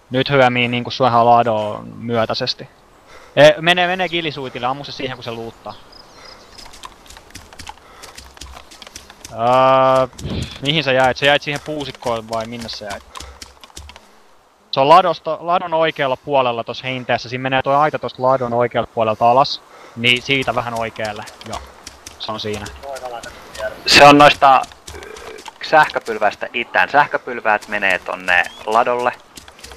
Nyt hyömii niinku suohan ladoon myötäisesti. Menee kilisuitille, ammu se siihen kun se luuttaa. Mihin sä jäit? Sä jäit siihen puusikkoon vai minne sä jäit? Se on ladon oikealla puolella tossa hinteessä. Siinä menee toi aita tosta ladon oikealta puolelta alas. Niin siitä vähän oikealle. Joo. Se on siinä. Se on noista sähköpylväistä itään. Sähköpylväät menee tonne ladolle.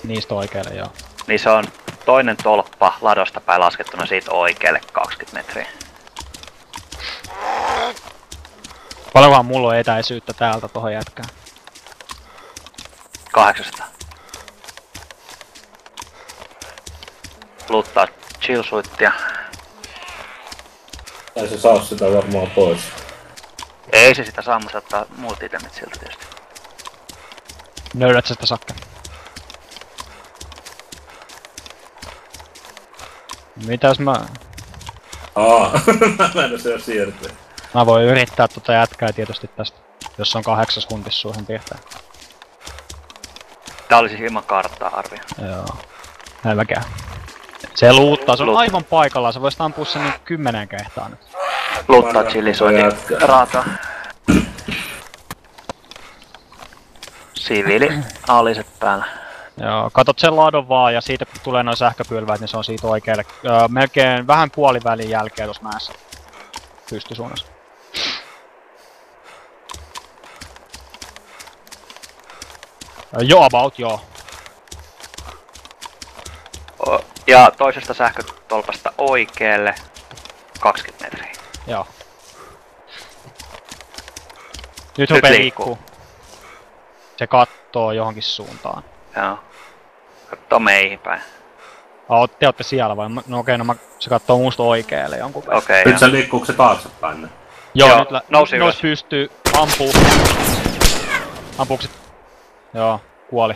Niistä oikealle, joo. Niin se on toinen tolppa ladosta päin laskettuna siitä oikealle 20 metriä. Paljonkohan mulla on etäisyyttä täältä tohon jätkään? 800. Luuttaa chillsuittia. Ei se saa sitä varmaan pois. Ei se sitä saa, mutta ottaa muut itemit siltä tietysti. Nöydät sä sitä Sakke? Mitäs mä... Mä en oo siirtyä. Mä voin yrittää tota jätkää tietysti tästä, jos on 8 huntissa suohon tietää. Tää oli siis ilman karttaa arvio. Joo. Helväkää. Se luuttaa, se on aivan paikallaan, sä voisit ampua sen niin 10 kehtaa nyt. Luuttaa chillisuitin raataa. Siviili aliset päällä. Joo, katot sen ladon vaan ja siitä kun tulee noin sähköpylväät, niin se on siitä oikealle. Melkein vähän puolivälin jälkeen tossa mäessä. Pystysuunnassa. Joo, about joo. Ja toisesta sähkötolpasta oikealle 20 metriä. Joo. Nyt rupee liikkuu. Se kattoo johonkin suuntaan. Joo. Kattoo meihin päin. Te ootte siellä vai? No okei, no se kattoo musta oikealle jonkun verran. Okei. Nyt se liikkuuko se taaksepäin? Joo, nyt nousi ylös. pystyy ampuu. Ampuuko se? Joo, kuoli.